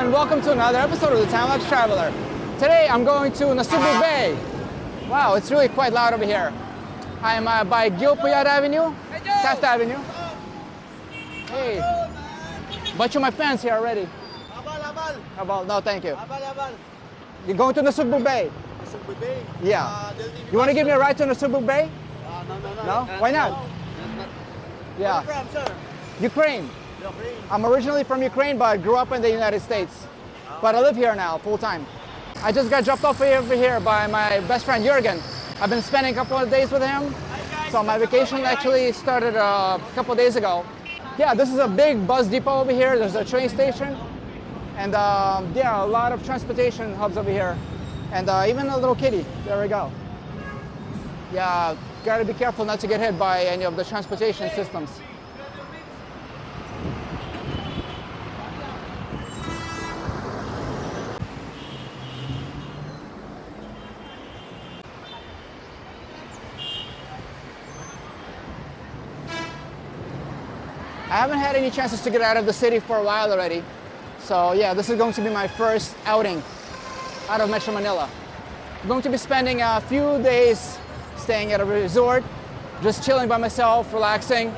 and welcome to another episode of the Time-Lapse Traveler. Today I'm going to Nasugbu Bay. Wow, it's really quite loud over here. I'm by Gilpuyat Avenue, Taft Avenue. Hey, bunch of my fans here already. Abal, no thank you. You're going to Nasugbu Bay? Nasugbu Bay? Yeah. You want to give me a ride to Nasugbu Bay? No? Why not? Yeah. Where are you from, sir? Ukraine. Ukraine. I'm originally from Ukraine, but grew up in the United States. But I live here now, full time. I just got dropped off over here by my best friend Jürgen. I've been spending a couple of days with him. So my vacation actually started a couple of days ago. Yeah, this is a big bus depot over here. There's a train station. And yeah, a lot of transportation hubs over here. And even a little kitty. There we go. Yeah, gotta be careful not to get hit by any of the transportation systems. I haven't had any chances to get out of the city for a while already. So yeah, this is going to be my first outing out of Metro Manila. I'm going to be spending a few days staying at a resort, just chilling by myself, relaxing,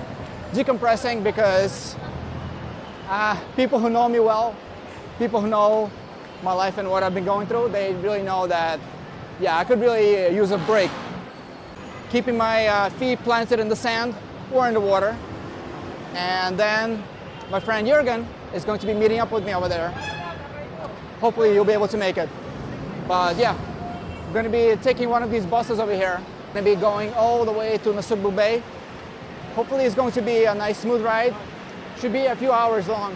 decompressing, because people who know me well, people who know my life and what I've been going through, they really know that, yeah, I could really use a break. Keeping my feet planted in the sand or in the water. And then my friend Jürgen is going to be meeting up with me over there. Hopefully you'll be able to make it. But yeah, I'm going to be taking one of these buses over here. I'm going to be going all the way to Nasugbu Bay. Hopefully it's going to be a nice smooth ride. Should be a few hours long.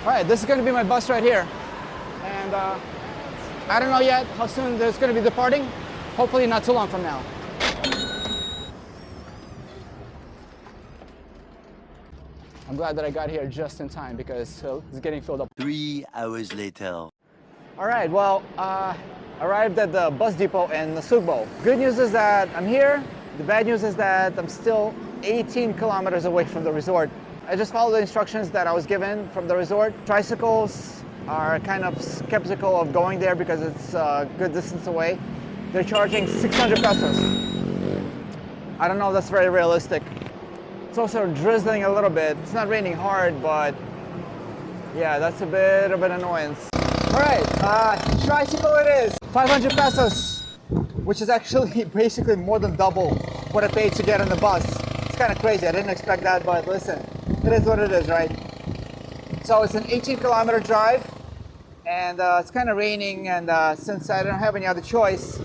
All right, this is going to be my bus right here. And I don't know yet how soon it's going to be departing. Hopefully not too long from now. I'm glad that I got here just in time because it's getting filled up. 3 hours later. All right, well, arrived at the bus depot in Nasugbu. Good news is that I'm here. The bad news is that I'm still 18 kilometers away from the resort. I just followed the instructions that I was given from the resort. Tricycles are kind of skeptical of going there because it's a good distance away. They're charging 600 pesos. I don't know if that's very realistic. It's also drizzling a little bit. It's not raining hard, but yeah, that's a bit of an annoyance. All right, tricycle it is. 500 pesos, which is actually basically more than double what I paid to get on the bus. It's kind of crazy. I didn't expect that, but listen, it is what it is, right? So it's an 18-kilometer drive, and it's kind of raining, and since I don't have any other choice,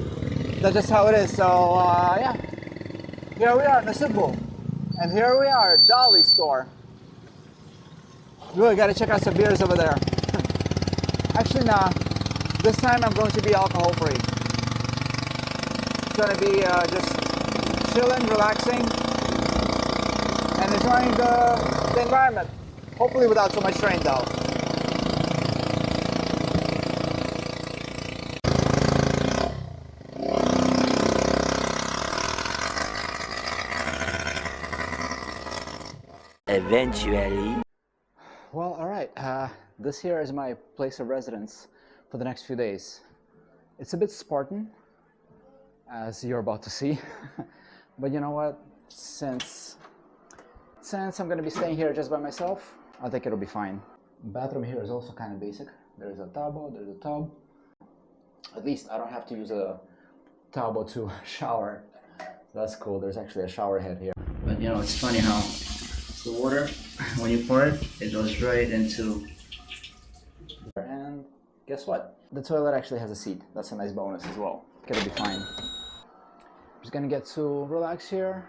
that's just how it is. So yeah, here we are in Nasugbu. And here we are, Dolly store. Really gotta check out some beers over there. Actually, nah, this time I'm going to be alcohol free. It's gonna be just chilling, relaxing, and enjoying the environment. Hopefully without so much rain though. Eventually. Well, all right. This here is my place of residence for the next few days. It's a bit Spartan, as you're about to see. But you know what? Since I'm going to be staying here just by myself, I think it'll be fine. The bathroom here is also kind of basic. There's a tabo, there's a tub. At least I don't have to use a tabo to shower. That's cool. There's actually a shower head here. But you know, it's funny how the water, when you pour it, it goes right into. And guess what? The toilet actually has a seat. That's a nice bonus as well. It'll be fine. Just gonna get to relax here,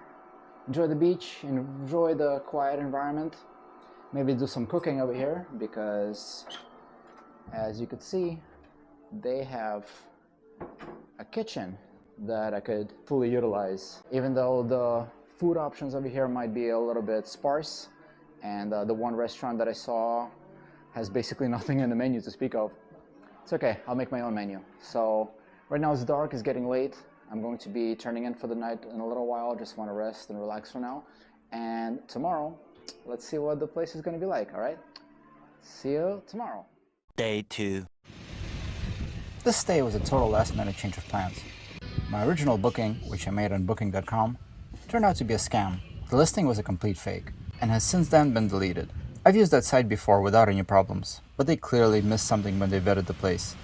enjoy the beach, enjoy the quiet environment. Maybe do some cooking over here because, as you could see, they have a kitchen that I could fully utilize. Even though the food options over here might be a little bit sparse, and the one restaurant that I saw has basically nothing in the menu to speak of. It's okay, I'll make my own menu. So right now it's dark, it's getting late. I'm going to be turning in for the night in a little while. Just want to rest and relax for now. And tomorrow, let's see what the place is going to be like, all right? See you tomorrow. Day 2. This stay was a total last-minute change of plans. My original booking, which I made on booking.com, turned out to be a scam. The listing was a complete fake, and has since then been deleted. I've used that site before without any problems, but they clearly missed something when they vetted the place.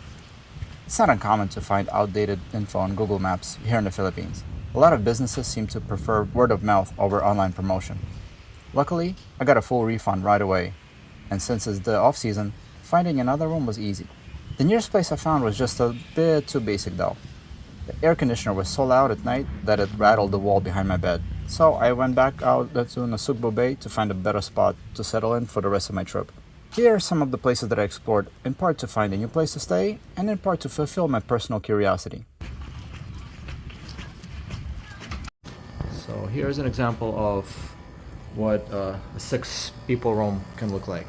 It's not uncommon to find outdated info on Google Maps here in the Philippines. A lot of businesses seem to prefer word of mouth over online promotion. Luckily, I got a full refund right away, and since it's the off-season, finding another room was easy. The nearest place I found was just a bit too basic though. The air conditioner was so loud at night that it rattled the wall behind my bed. So I went back out to Nasugbu Bay to find a better spot to settle in for the rest of my trip. Here are some of the places that I explored, in part to find a new place to stay, and in part to fulfill my personal curiosity. So here's an example of what a 6-people room can look like.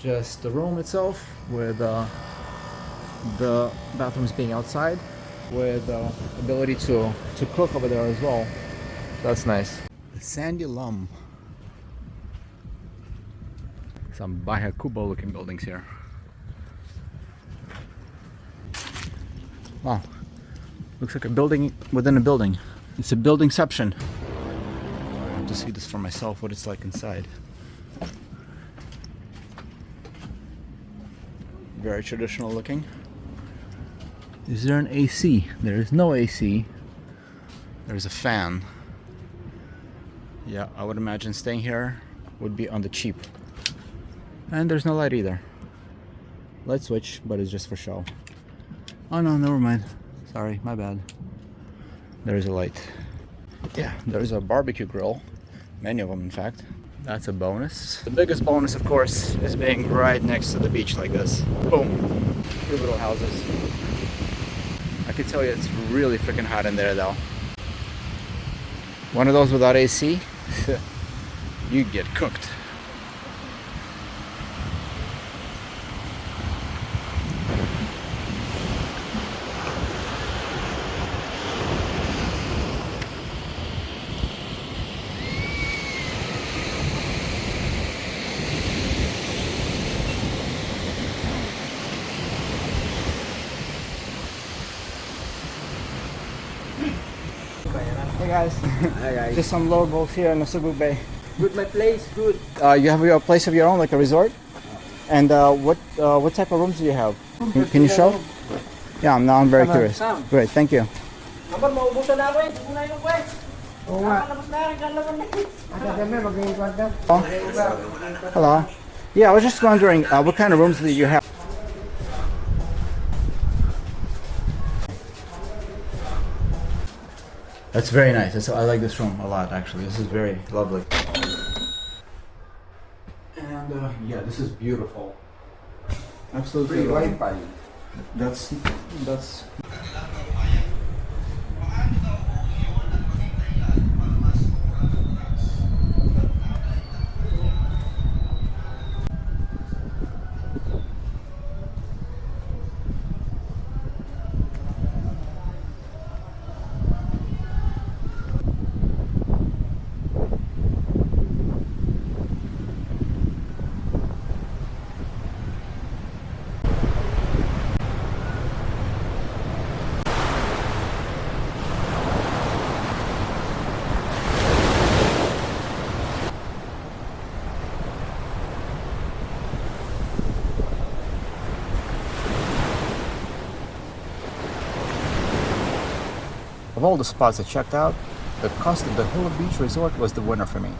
Just the room itself with the bathrooms being outside with ability to cook over there as well. That's nice. The sandy lum. Some Bahay Kubo looking buildings here. Wow. Looks like a building within a building. It's a buildingception. I have to see this for myself, what it's like inside. Very traditional looking. Is there an AC? There is no AC. There's a fan. Yeah, I would imagine staying here would be on the cheap. And there's no light either. Light switch, but it's just for show. Oh no, never mind. Sorry, my bad. There's a light. Yeah, there's a barbecue grill. Many of them, in fact. That's a bonus. The biggest bonus, of course, is being right next to the beach like this. Boom. 2 little houses. I can tell you it's really freaking hot in there though. One of those without AC, you get cooked. Hey guys. Hi guys. Just some locals here in Nasugbu Bay. Good, my place, good. You have your place of your own, like a resort? And what type of rooms do you have? Can you show? Yeah, I'm very curious. Great, thank you. Kapag maubusan na ako eh, muna yung ko eh. Oo nga. Labas na rin, kalaban na eh. Oh. Hello. Yeah, I was just wondering, what kind of rooms do you have? That's very nice. I like this room a lot, actually. This is very lovely. And yeah, this is beautiful. Absolutely. Free Wi-Fi. That's. Of all the spots I checked out, the cost of the Hula Beach Resort was the winner for me.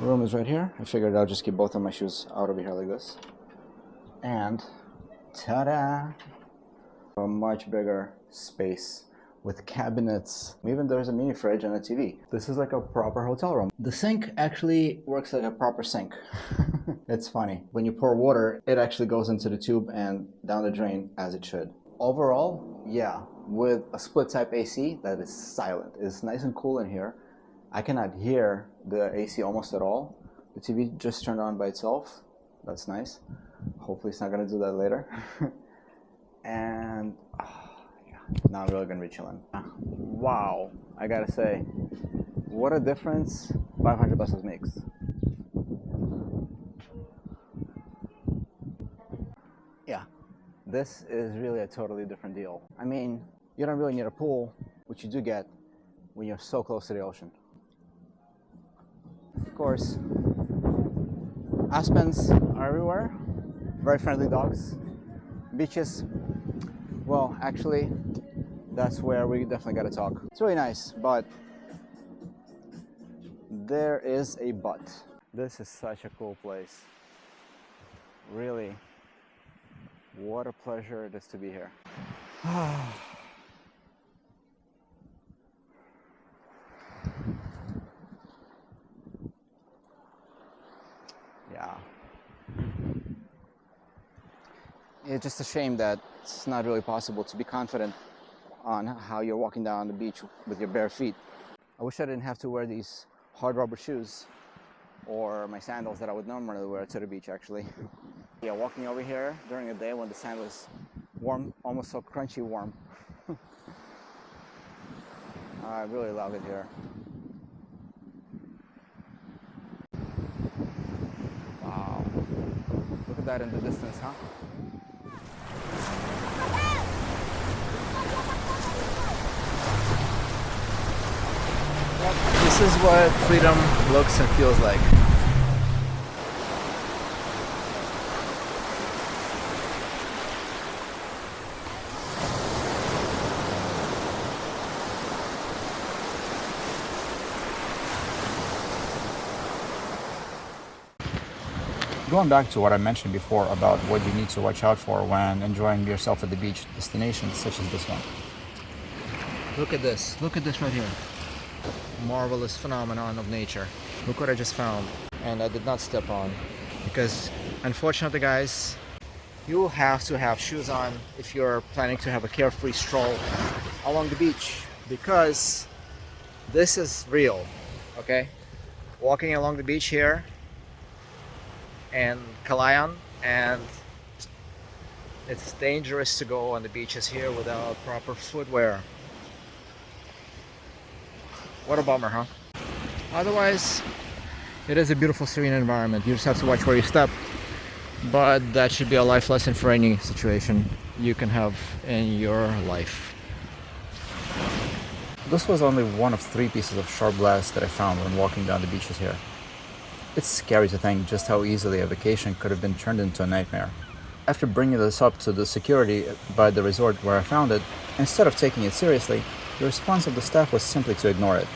The room is right here. I figured I'll just keep both of my shoes out over here like this. And ta-da! A much bigger space with cabinets. Even there's a mini fridge and a TV. This is like a proper hotel room. The sink actually works like a proper sink. It's funny. When you pour water, it actually goes into the tube and down the drain as it should. Overall, yeah, with a split type AC that is silent. It's nice and cool in here. I cannot hear the AC almost at all. The TV just turned on by itself. That's nice. Hopefully it's not gonna do that later. And yeah, Now I'm really gonna be chilling. Wow, I gotta say, what a difference 500 pesos makes. Yeah, this is really a totally different deal. I mean, you don't really need a pool, which you do get when you're so close to the ocean. Of course, aspens are everywhere, very friendly dogs. Beaches, well, actually, that's where we definitely gotta talk. It's really nice, but there is a but. This is such a cool place. Really, what a pleasure it is to be here. Yeah. It's just a shame that it's not really possible to be confident on how you're walking down the beach with your bare feet. I wish I didn't have to wear these hard rubber shoes or my sandals that I would normally wear to the beach actually. Yeah, walking over here during the day when the sand was warm, almost so crunchy warm. I really love it here. Wow. Look at that in the distance, huh? This is what freedom looks and feels like. Going back to what I mentioned before about what you need to watch out for when enjoying yourself at the beach destinations such as this one. Look at this. Look at this right here. Marvelous phenomenon of nature. Look what I just found, and I did not step on because unfortunately guys, you have to have shoes on if you're planning to have a carefree stroll along the beach, because this is real. Okay, walking along the beach here in Calayan, and it's dangerous to go on the beaches here without proper footwear. What a bummer, huh? Otherwise, it is a beautiful, serene environment. You just have to watch where you step. But that should be a life lesson for any situation you can have in your life. This was only one of 3 pieces of sharp glass that I found when walking down the beaches here. It's scary to think just how easily a vacation could have been turned into a nightmare. After bringing this up to the security by the resort where I found it, instead of taking it seriously, the response of the staff was simply to ignore it.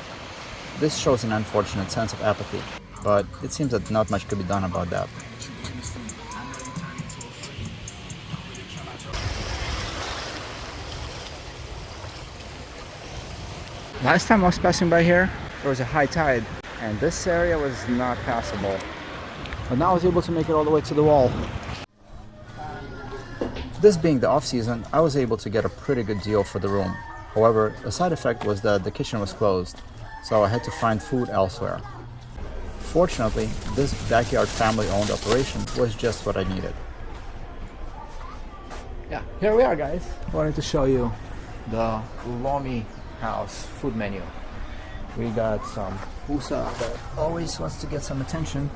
This shows an unfortunate sense of apathy, but it seems that not much could be done about that. Last time I was passing by here, there was a high tide, and this area was not passable. But now I was able to make it all the way to the wall. This being the off-season, I was able to get a pretty good deal for the room. However, a side effect was that the kitchen was closed, so I had to find food elsewhere. Fortunately, this backyard family-owned operation was just what I needed. Yeah, here we are guys. I wanted to show you the Lomi House food menu. We got some pusa that always wants to get some attention.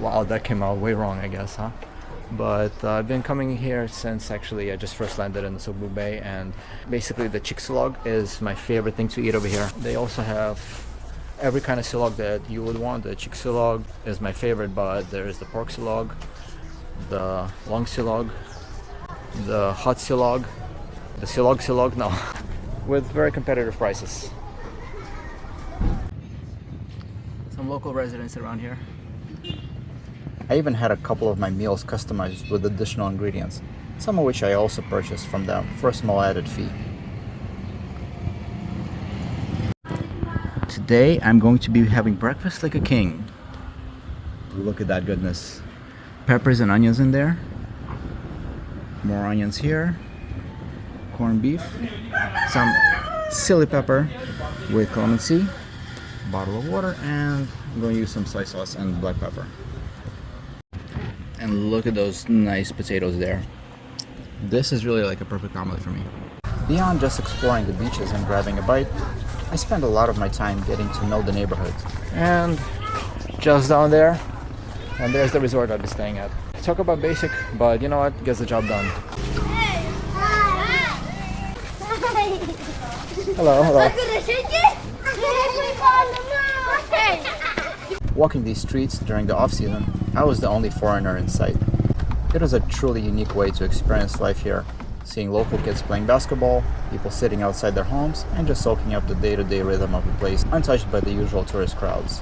Wow, that came out way wrong, I guess, huh? But I've been coming here since actually I just first landed in Nasugbu Bay, and basically the chick silog is my favorite thing to eat over here. They also have every kind of silog that you would want. The chick silog is my favorite, but there's the pork silog, the long silog, the hot silog, the silog no, with very competitive prices. Some local residents around here. I even had a couple of my meals customized with additional ingredients, some of which I also purchased from them for a small added fee. Today I'm going to be having breakfast like a king. Look at that goodness. Peppers and onions in there. More onions here. Corned beef. Some chili pepper with calamansi. Bottle of water, and I'm going to use some soy sauce and black pepper. And look at those nice potatoes there. This is really like a perfect omelet for me. Beyond just exploring the beaches and grabbing a bite, I spend a lot of my time getting to know the neighborhood. And just down there, and there's the resort I'll be staying at. Talk about basic, but you know what? Gets the job done. Hello, hello. Walking these streets during the off-season, I was the only foreigner in sight. It was a truly unique way to experience life here, seeing local kids playing basketball, people sitting outside their homes, and just soaking up the day-to-day rhythm of the place, untouched by the usual tourist crowds.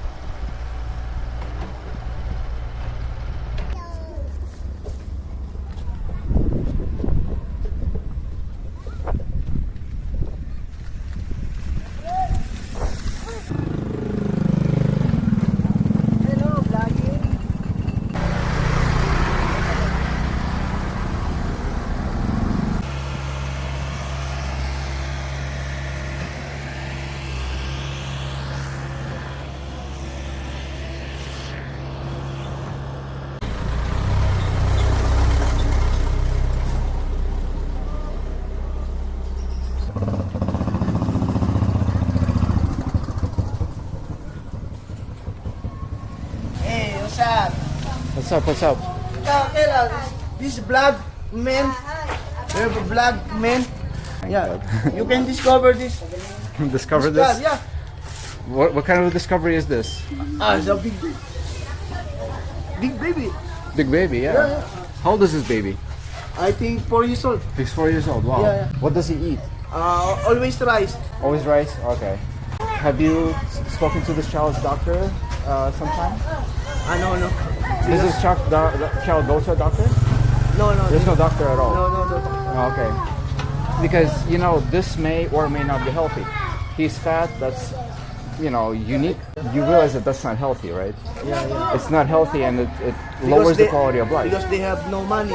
Hey, what's up? What's up, what's up? This vlog, man. We have a vlog, man. Yeah, you can discover this. Discover Vlog, this? yeah. What kind of a discovery is this? It's a big baby. Big baby, yeah. Yeah, yeah. How old is this baby? I think 4 years old. He's 4 years old, wow. Yeah, yeah. What does he eat? Always rice. Always rice? Okay. Have you spoken to this child's doctor sometime? No. Does this child go to a doctor? No. There's no doctor at all? No. Oh, okay. Because, you know, this may or may not be healthy. He's fat, that's, you know, unique. You realize that that's not healthy, right? Yeah. It's not healthy and it lowers the quality of life. Because they have no money.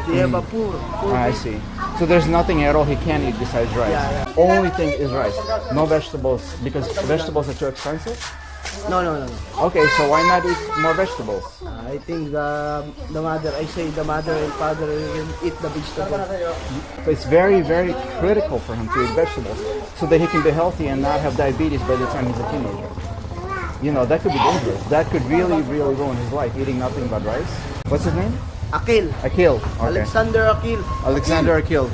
They have a poor I baby. see. So there's nothing at all he can eat besides rice. Yeah. Only thing is rice. No vegetables because vegetables are too expensive. No. Okay, so why not eat more vegetables? I think the mother and father will eat the vegetable. So it's very, very critical for him to eat vegetables so that he can be healthy and not have diabetes by the time he's a teenager. You know, that could be dangerous. That could really, really ruin his life, eating nothing but rice. What's his name? Akil. Akil. Okay. Alexander Akil. Alexander Akil.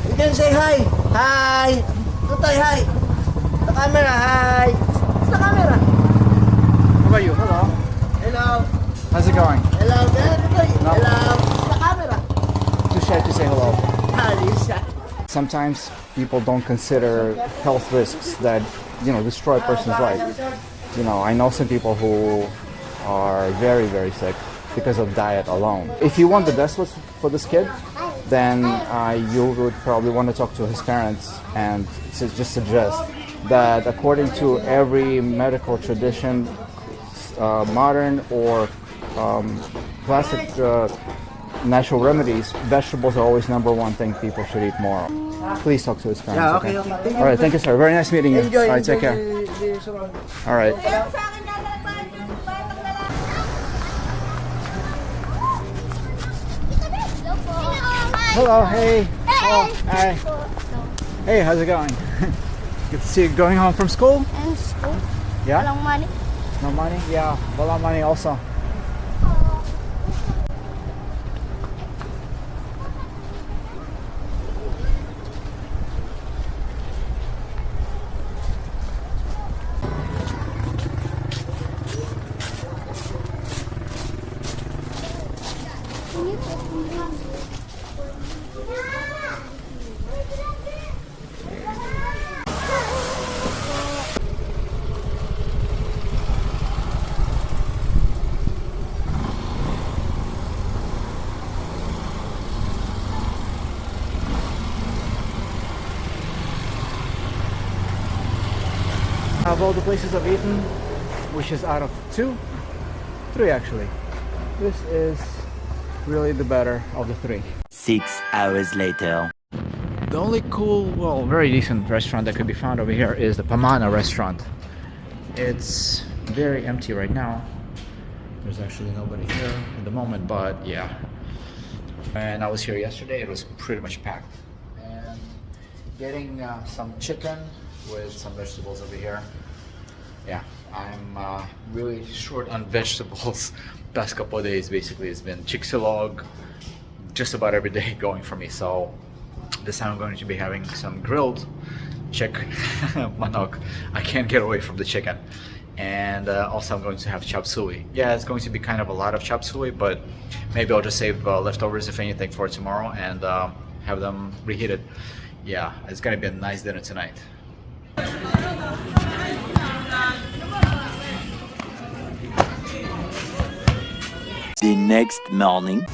You can say hi. Hi. Tutay, hi. The camera, hi. Sa camera. How about you? Hello. Hello. How's it going? Hello. Tutay. No. Hello. Sa camera. Too shy to say hello. Hi, Lisa. Sometimes people don't consider health risks that, you know, destroy a person's life. You know, I know some people who are very, very sick because of diet alone. If you want the best for this kid, then you would probably want to talk to his parents and just suggest that according to every medical tradition, modern or classic natural remedies, vegetables are always #1 thing people should eat more of. Please talk to his parents. Yeah, okay. Thank you. All right, thank you, sir. Very nice meeting you. Enjoy. All right, take care. the surrounding. All right. Hello, hey. Oh, hi. Hey, how's it going? Good to see you going home from school? And school. Yeah? Walang money. No money? Yeah, wala money also. Of all the places I've eaten, which is out of three actually, this is really the better of the three. 6 hours later. The only cool, well, very decent restaurant that could be found over here is the Pamana restaurant. It's very empty right now. There's actually nobody here at the moment, but yeah. When I was here yesterday, it was pretty much packed. And getting some chicken with some vegetables over here. Yeah, I'm really short on vegetables. Past couple of days, basically, it's been chicxilog just about every day going for me. So this time I'm going to be having some grilled chicken manok. I can't get away from the chicken. And also I'm going to have chop suey. Yeah, it's going to be kind of a lot of chop suey, but maybe I'll just save leftovers if anything for tomorrow and have them reheated. Yeah, it's gonna be a nice dinner tonight. The next morning.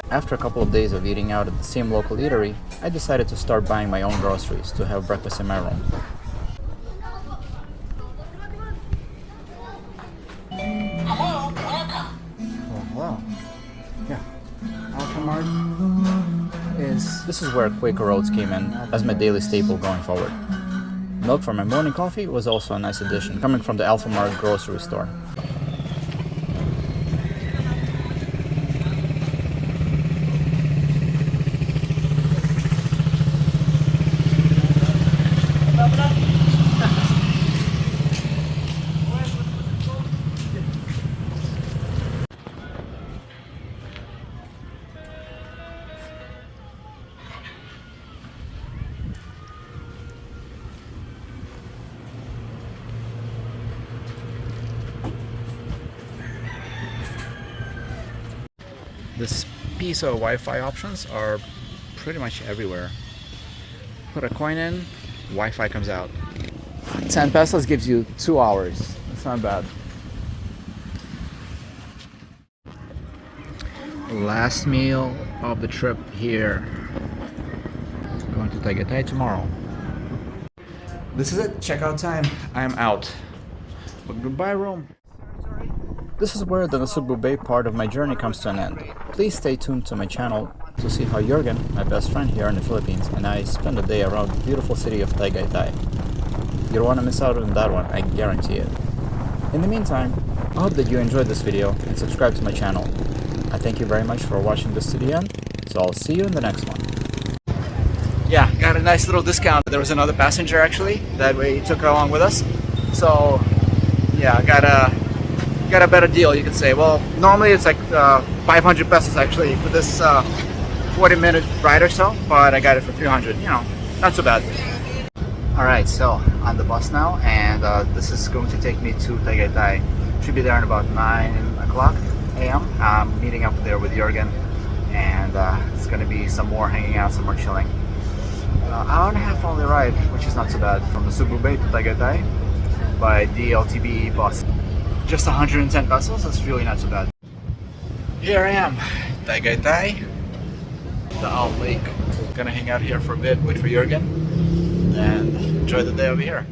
After a couple of days of eating out at the same local eatery, I decided to start buying my own groceries to have breakfast in my room. Oh, wow. Yeah. This is where Quaker Oats came in as my daily staple going forward. Milk for my morning coffee was also a nice addition, coming from the Alphamart grocery store. This piece of Wi-Fi options are pretty much everywhere. Put a coin in, Wi-Fi comes out. 10 pesos gives you 2 hours. That's not bad. Last meal of the trip here. Going to Tagaytay tomorrow. This is it, checkout time. I'm out. But goodbye, Rome. This is where the Nasugbu Bay part of my journey comes to an end. Please stay tuned to my channel to see how Jurgen, my best friend here in the Philippines, and I spend a day around the beautiful city of Tagaytay. You don't want to miss out on that one, I guarantee it. In the meantime, I hope that you enjoyed this video and subscribe to my channel. I thank you very much for watching this to the end, so I'll see you in the next one. Yeah, got a nice little discount. There was another passenger actually that we took along with us. So yeah, got a better deal, you could say. Well, normally it's like 500 pesos actually for this 40-minute ride or so, but I got it for 300, you know, not so bad. Alright, so on the bus now, and this is going to take me to Tagaytay. Should be there in about 9 o'clock a.m. I'm meeting up there with Jurgen, and it's going to be some more hanging out, some more chilling. Hour and a half only ride, which is not so bad, from Nasugbu Bay to Tagaytay by DLTB bus. Just 110 pesos, that's really not so bad. Here I am, Tagaytay, the Owl Lake. Gonna hang out here for a bit, wait for Jurgen, and enjoy the day over here.